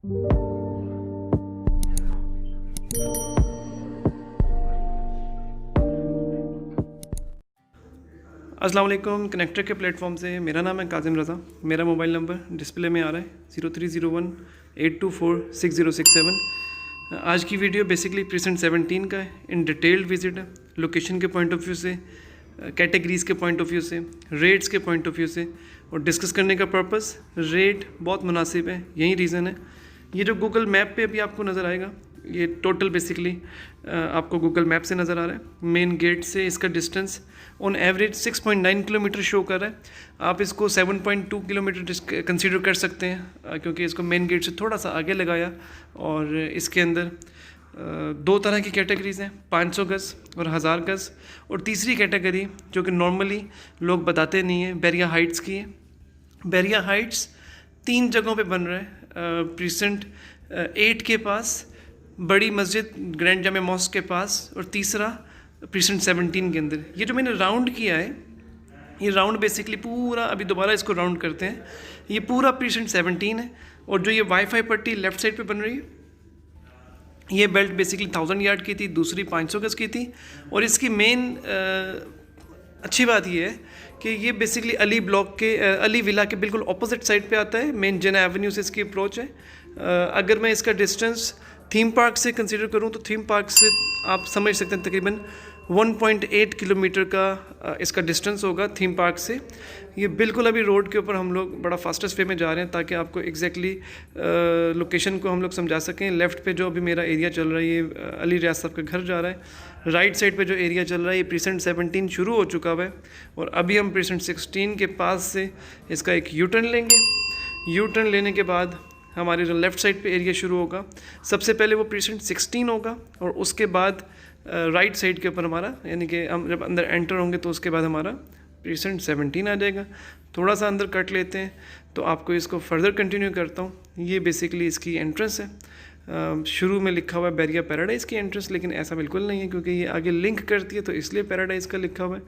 अस्सलाम वालेकुम। कनेक्टर के प्लेटफॉर्म से मेरा नाम है काजिम रज़ा। मेरा मोबाइल नंबर डिस्प्ले में आ रहा है 030182460667। आज की वीडियो बेसिकली प्रीसेंट 17 का है। इन डिटेल्ड विजिट है, लोकेशन के पॉइंट ऑफ व्यू से, कैटेगरीज़ के पॉइंट ऑफ व्यू से, रेट्स के पॉइंट ऑफ व्यू से, और डिस्कस करने का पर्पस रेट बहुत मुनासिब है, यही रीज़न है। ये जो गूगल मैप पे अभी आपको नज़र आएगा, ये टोटल बेसिकली आपको गूगल मैप से नज़र आ रहा है। मेन गेट से इसका distance on average 6.9 kilometre show कर रहा है। आप इसको 7.2 किलोमीटर कंसीडर कर सकते हैं, क्योंकि इसको मेन गेट से थोड़ा सा आगे लगाया। और इसके अंदर दो तरह की कैटेगरीज़ हैं, 500 गज़ और 1000 गज़। और तीसरी कैटेगरी जो कि नॉर्मली लोग बताते नहीं हैं, बैरिया हाइट्स की है। बैरिया हाइट्स 3 जगहों पे बन रहा है, प्रीसेंट 8 के पास, बड़ी मस्जिद ग्रैंड जामे मॉस्क के पास, और तीसरा प्रीसेंट 17 के अंदर। ये जो मैंने राउंड किया है, ये राउंड बेसिकली पूरा, अभी दोबारा इसको राउंड करते हैं, ये पूरा प्रीसेंट 17 है। और जो ये वाईफाई पट्टी लेफ़्ट साइड पे बन रही है, ये बेल्ट बेसिकली 1000 यार्ड की थी, दूसरी 500 गज़ की थी। और इसकी मेन अच्छी बात ये है कि ये बेसिकली अली ब्लॉक के, अली विला के बिल्कुल ऑपोजिट साइड पे आता है। मेन जिना एवेन्यू से इसकी अप्रोच है। अगर मैं इसका डिस्टेंस थीम पार्क से कंसीडर करूँ तो थीम पार्क से आप समझ सकते हैं तकरीबन 1.8 किलोमीटर का इसका डिस्टेंस होगा थीम पार्क से। ये बिल्कुल अभी रोड के ऊपर हम लोग बड़ा फास्टेस्ट वे में जा रहे हैं, ताकि आपको एग्जैक्टली लोकेशन को हम लोग समझा सकें। लेफ़्ट पे जो अभी मेरा एरिया चल रहा है, ये अली रियाज साहब का घर जा रहा है। राइट साइड पे जो एरिया चल रहा है, ये प्रीसेंट 17 शुरू हो चुका हुआ है, और अभी हम प्रीसेंट 16 के पास से इसका एक यू टर्न लेंगे। यू टर्न लेने के बाद हमारे जो लेफ़्ट साइड पे एरिया शुरू होगा, सबसे पहले वो प्रीसेंट 16 होगा, और उसके बाद राइट साइड के ऊपर हमारा, यानी कि हम जब अंदर एंटर होंगे तो उसके बाद हमारा प्रीसेंट 17 आ जाएगा। थोड़ा सा अंदर कट लेते हैं तो आपको इसको फर्दर कंटिन्यू करता हूँ। ये बेसिकली इसकी एंट्रेंस है। शुरू में लिखा हुआ है बैरिया पैराडाइज़ की एंट्रेंस, लेकिन ऐसा बिल्कुल नहीं है, क्योंकि ये आगे लिंक करती है, तो इसलिए पैराडाइज़ का लिखा हुआ है।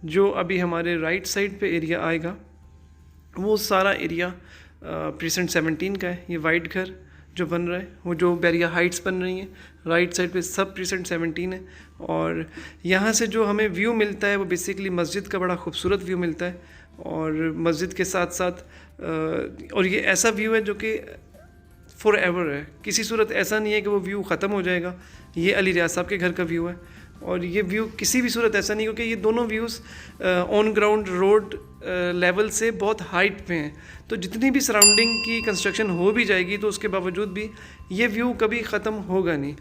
जो अभी हमारे राइट साइड पे एरिया आएगा, वो सारा एरिया प्रीसेंट 17 का है। ये वाइट घर जो बन रहा है, वो जो बैरिया हाइट्स बन रही हैं, राइट साइड पे सब प्रीसेंट 17 है। और यहाँ से जो हमें व्यू मिलता है, वो बेसिकली मस्जिद का बड़ा खूबसूरत व्यू मिलता है। और मस्जिद के साथ साथ और ये ऐसा व्यू है जो कि फॉर एवर है, किसी सूरत ऐसा नहीं है कि वो व्यू ख़त्म हो जाएगा। ये अली रियाज साहब के घर का व्यू है, और ये व्यू किसी भी सूरत ऐसा नहीं, क्योंकि ये दोनों views on ground road level से बहुत हाइट पे हैं। तो जितनी भी सराउंडिंग की कंस्ट्रक्शन हो भी जाएगी, तो उसके बावजूद भी ये व्यू कभी ख़त्म होगा नहीं।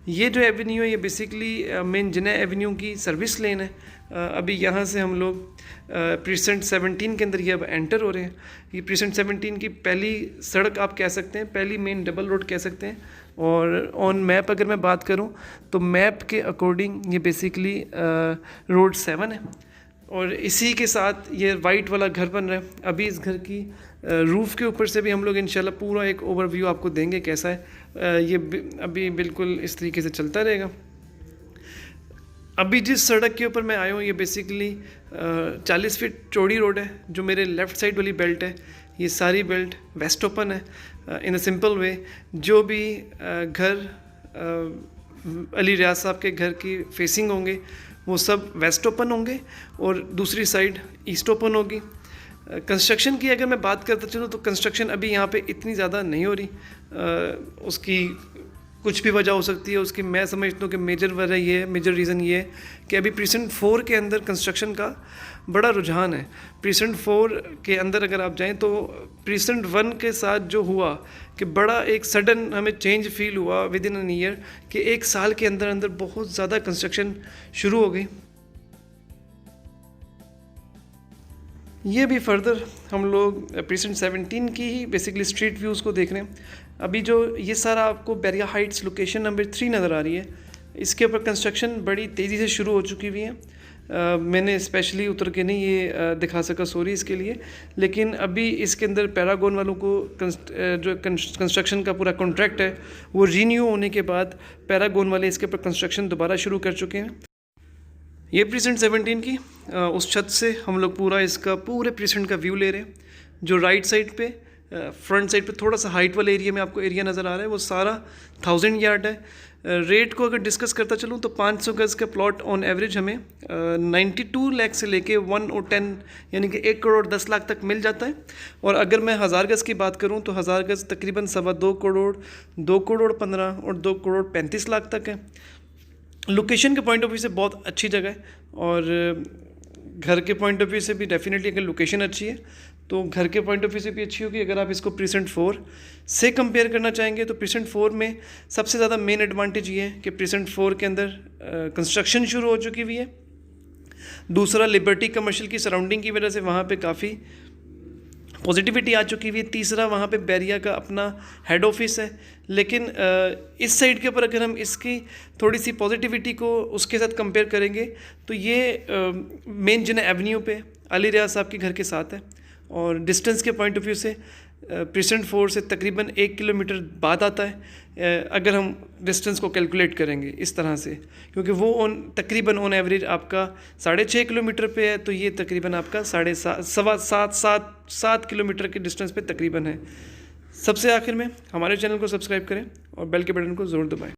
ये जो एवेन्यू है, ये बेसिकली मेन जिना एवेन्यू की सर्विस लेन है। अभी यहाँ से हम लोग प्रीसेंट 17 के अंदर ये अब एंटर हो रहे हैं। ये प्रीसेंट 17 की पहली सड़क आप कह सकते हैं, पहली मेन डबल रोड कह सकते हैं। और ऑन मैप अगर मैं बात करूं तो मैप के अकॉर्डिंग ये बेसिकली रोड 7 है। और इसी के साथ ये वाइट वाला घर बन रहा है। अभी इस घर की रूफ़ के ऊपर से भी हम लोग इंशाल्लाह पूरा एक ओवरव्यू आपको देंगे कैसा है। ये अभी बिल्कुल इस तरीके से चलता रहेगा। अभी जिस सड़क के ऊपर मैं आया हूँ, ये बेसिकली 40 फीट चौड़ी रोड है। जो मेरे लेफ़्ट साइड वाली बेल्ट है, ये सारी बेल्ट वेस्ट ओपन है। इन अ सिंपल वे, जो भी घर अली रियाज साहब के घर की फेसिंग होंगे, वो सब वेस्ट ओपन होंगे, और दूसरी साइड ईस्ट ओपन होगी। कंस्ट्रक्शन की अगर मैं बात करता चलूँ तो कंस्ट्रक्शन अभी यहाँ पे इतनी ज़्यादा नहीं हो रही। उसकी कुछ भी वजह हो सकती है उसकी। मैं समझता हूँ कि मेजर वजह ये है, मेजर रीज़न ये है कि अभी प्रीसेंट 4 के अंदर कंस्ट्रक्शन का बड़ा रुझान है। प्रीसेंट 4 के अंदर अगर आप जाएं तो प्रीसेंट 1 के साथ जो हुआ कि बड़ा एक सडन हमें चेंज फील हुआ विद इन एन ईयर, कि एक साल के अंदर अंदर बहुत ज़्यादा कंस्ट्रक्शन शुरू हो गई। ये भी फर्दर हम लोग प्रीसेंट 17 की ही बेसिकली स्ट्रीट व्यूज़ को देख रहे हैं। अभी जो ये सारा आपको बैरिया हाइट्स लोकेशन नंबर 3 नज़र आ रही है, इसके ऊपर कंस्ट्रक्शन बड़ी तेज़ी से शुरू हो चुकी हुई है। मैंने स्पेशली उतर के नहीं ये दिखा सका, सॉरी इसके लिए। लेकिन अभी इसके अंदर पैरागॉन वालों को जो कंस्ट्रक्शन का पूरा कॉन्ट्रैक्ट है, वो रीन्यू होने के बाद पैरागॉन वाले इसके ऊपर कंस्ट्रक्शन दोबारा शुरू कर चुके हैं। ये प्रीसेंट 17 की उस छत से हम लोग पूरा इसका पूरे प्रीसेंट का व्यू ले रहे हैं। जो राइट साइड पे फ्रंट साइड पे थोड़ा सा हाइट वाले एरिया में आपको एरिया नज़र आ रहा है, वो सारा 1000 यार्ड है। रेट को अगर डिस्कस करता चलूँ तो 500 गज़ का प्लॉट ऑन एवरेज हमें 92 लाख से लेके 1 और 10 यानी कि 1 करोड़ 10 लाख तक मिल जाता है। और अगर मैं 1000 गज़ की बात करूं तो 1000 गज़ तकरीबन 2.25 करोड़, 2 करोड़ 15 और 2 करोड़ 35 लाख तक है। लोकेशन के पॉइंट ऑफ व्यू से बहुत अच्छी जगह है, और घर के पॉइंट ऑफ व्यू से भी डेफिनेटली अगर लोकेशन अच्छी है तो घर के पॉइंट ऑफ व्यू से भी अच्छी होगी। अगर आप इसको प्रीसेंट 4 से कंपेयर करना चाहेंगे तो प्रीसेंट 4 में सबसे ज़्यादा मेन एडवांटेज ये है कि प्रीसेंट 4 के अंदर कंस्ट्रक्शन शुरू हो चुकी हुई है। दूसरा, लिबर्टी कमर्शियल की सराउंडिंग की वजह से वहाँ पे काफ़ी पॉजिटिविटी आ चुकी हुई है। तीसरा, वहाँ पे बैरिया का अपना हेड ऑफिस है। लेकिन इस साइड के ऊपर अगर हम इसकी थोड़ी सी पॉजिटिविटी को उसके साथ कंपेयर करेंगे तो ये मेन जिन्ना एवेन्यू पे अली रियाज साहब के घर के साथ है, और डिस्टेंस के पॉइंट ऑफ व्यू से प्रीसेंट 4 से तकरीबन 1 किलोमीटर बाद आता है अगर हम डिस्टेंस को कैलकुलेट करेंगे इस तरह से, क्योंकि वो तकरीबन ऑन एवरेज आपका 6.5 किलोमीटर पे है, तो ये तकरीबन आपका 7.5 किलोमीटर के डिस्टेंस पे तकरीबन है। सबसे आखिर में हमारे चैनल को सब्सक्राइब करें और बेल के बटन को ज़रूर दबाएं।